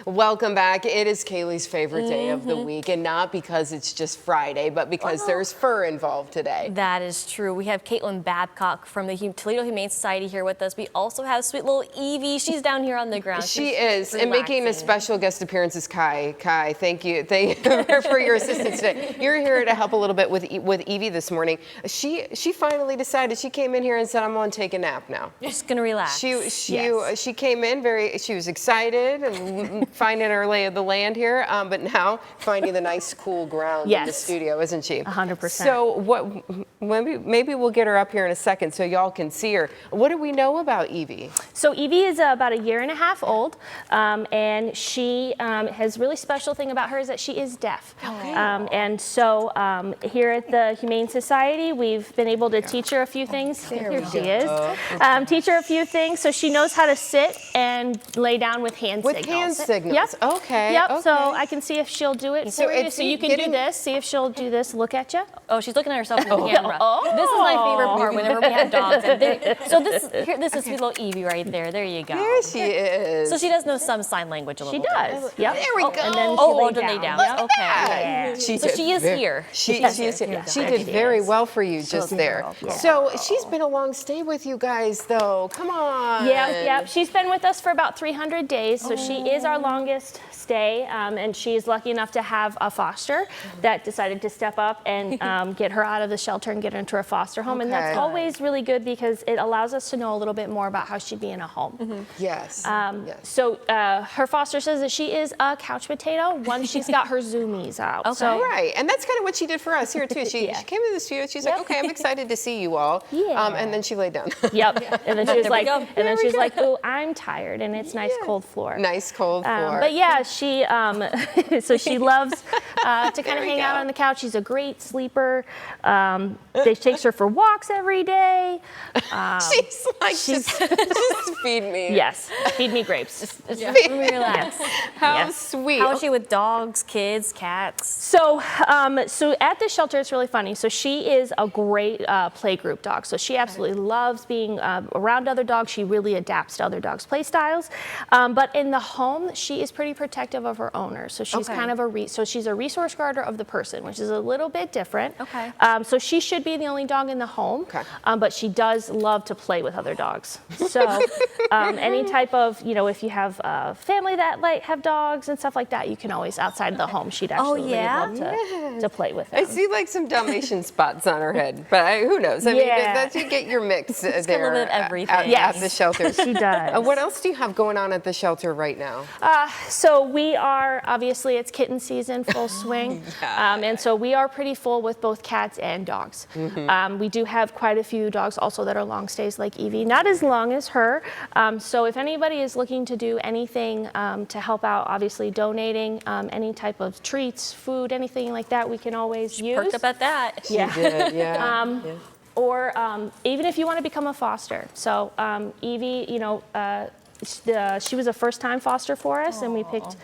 Welcome back. It is Kaylee's favorite day of the week, and not because it's just Friday, but because there's fur involved today. That is true. We have Caitlin Babcock from the Toledo Humane Society here with us. We also have sweet little Evie. She's down here on the ground. She is, and making a special guest appearance is Kai. Kai, thank you for your assistance today. You're here to help a little bit with Evie this morning. She finally decided. She came in here and said, "I'm going to take a nap now." Just gonna relax. She came in she was excited and finding her lay of the land here, but now finding the nice cool ground in the studio, isn't she? 100%. So maybe we'll get her up here in a second so y'all can see her. What do we know about Evie? So Evie is about 1.5 years old, and she has a really special thing about her is that she is deaf. Okay. And so here at the Humane Society, we've been able to teach her a few things. Here she is. Teach her a few things so she knows how to sit and lay down with hand signals. With hand signals. Yep. Okay. Yep. Okay. So I can see if she'll do it for you. So you can do this. See if she'll do this. Look at you. Oh, she's looking at herself in the camera. This is my favorite part whenever we have dogs. So this is sweet little Evie right there. There you go. There she is. So she does know some sign language a little bit. She does. Yep. There we go. And then she lay down. Yep. Okay. Yeah. So she is here. She did very well for you just there. Yeah. So she's been a long stay with you guys, though. Come on. Yeah. She's been with us for about 300 days, so she is our longest stay, and she's lucky enough to have a foster that decided to step up and get her out of the shelter and get her into a foster home. And that's always really good because it allows us to know a little bit more about how she'd be in a home. Yes. So her foster says that she is a couch potato once she's got her zoomies out. Okay. So, Right, and that's kind of what she did for us here too. She came to the studio. She's like, "Okay, I'm excited to see you all." And then she laid down. Yep. And then she was like, "Ooh, I'm tired," and it's nice cold floor. Nice cold floor. But yeah, she so she loves to kind of hang out on the couch. She's a great sleeper. They takes her for walks every day. She's like, just feed me. Yes, feed me grapes. Just relax. How sweet. How is she with dogs, kids, cats? So at the shelter, it's really funny. So she is a great playgroup dog. So she absolutely loves being around other dogs. She really adapts to other dogs' play styles. But in the home, she is pretty protective of her owner. So she's kind of she's a resource guarder of the person, which is a little bit different. Okay. So she should be the only dog in the home. But she does love to play with other dogs. So any type of, if you have a family that have dogs and stuff like that, you can always outside of the home. She'd actually really love to play with them. I see like some Dalmatian spots on her head, but who knows? I mean, you get your mix there a little bit of everything. at the shelter. She does. What else do you have going on at the shelter right now? So we are, obviously it's kitten season, full swing. And so we are pretty full with both cats and dogs. We do have quite a few dogs also that are long stays like Evie, not as long as her. So if anybody is looking to do anything to help out, obviously donating any type of treats, food, anything like that, we can always use. Perked up at that. She did, Or even if you want to become a foster. So Evie, she was a first-time foster for us, and we picked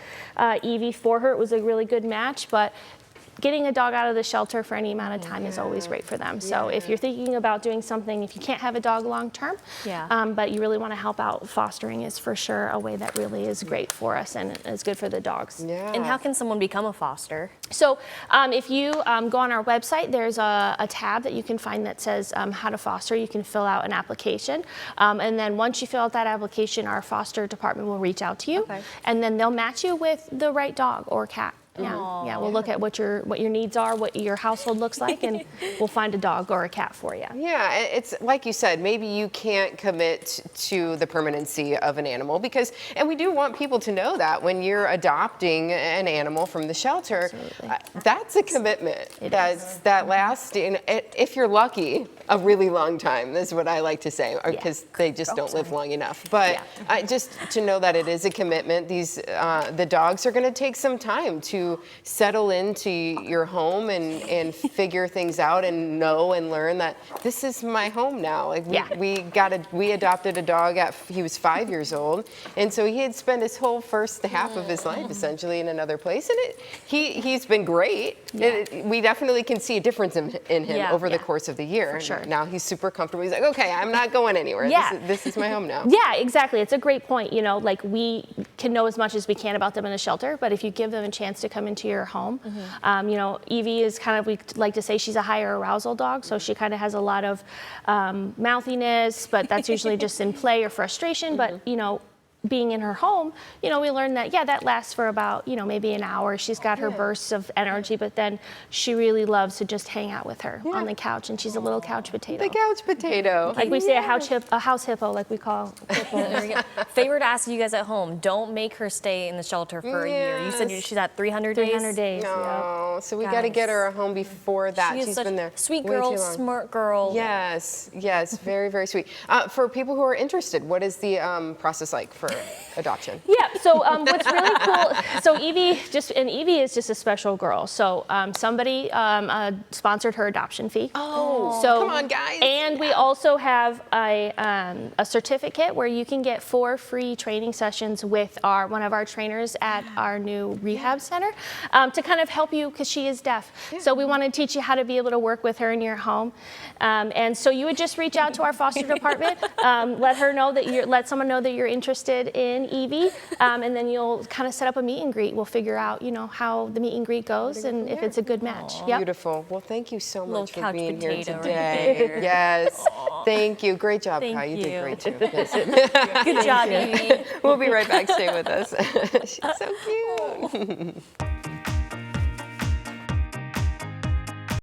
Evie for her. It was a really good match, but getting a dog out of the shelter for any amount of time is always great for them. So if you're thinking about doing something, if you can't have a dog long term, but you really want to help out, fostering is for sure a way that really is great for us and is good for the dogs. And how can someone become a foster? So if you go on our website, there's a tab that you can find that says how to foster. You can fill out an application. And then once you fill out that application, our foster department will reach out to you. And then they'll match you with the right dog or cat. We'll look at what your needs are, what your household looks like, and we'll find a dog or a cat for you. Yeah, it's like you said, maybe you can't commit to the permanency of an animal and we do want people to know that when you're adopting an animal from the shelter, that's a commitment that lasts, if you're lucky, a really long time. That's what I like to say, because they just don't live long enough. But just to know that it is a commitment. The dogs are going to take some time to to settle into your home and figure things out and know and learn that this is my home now. Like we adopted a dog he was 5 years old, and so he had spent his whole first half of his life essentially in another place, and he's been great. We definitely can see a difference in him over the course of the year. For sure. Now he's super comfortable. He's like, okay, I'm not going anywhere. This is my home now. Yeah, exactly. It's a great point. You know, like we can know as much as we can about them in a shelter, but if you give them a chance to come into your home, you know, Evie is kind of, we like to say she's a higher arousal dog, so she kind of has a lot of mouthiness, but that's usually just in play or frustration. But, you know, being in her home, you know, we learned that, that lasts for about, you know, maybe an hour. She's got her bursts of energy, but then she really loves to just hang out with her on the couch, and she's a little couch potato. The couch potato. Like we say, a house hippo, like we call hippos. Favor to ask you guys at home, don't make her stay in the shelter for a year. You said she's at 300 days? 300 days, No, so we got to get her a home before that. She's been there sweet way girl, too long. smart girl. Yes, very, very sweet. For people who are interested, what is the process like for adoption? Yeah, so what's really cool, so Evie is just a special girl. So somebody sponsored her adoption fee. Oh, so, come on, guys. And we also have a certificate where you can get 4 free training sessions with one of our trainers at our new rehab center to kind of help you, because she is deaf. So we want to teach you how to be able to work with her in your home. And so you would just reach out to our foster department, let someone know that you're interested in Evie, and then you'll kind of set up a meet and greet. We'll figure out, you know, how the meet and greet goes and if it's a good match. Yep. Beautiful. Well, thank you so much for couch being here potato today. right Yes. Thank you. Great job, Thank Kai. You did you. great too. Yes. Good job, Evie. We'll be right back. Stay with us. She's so cute.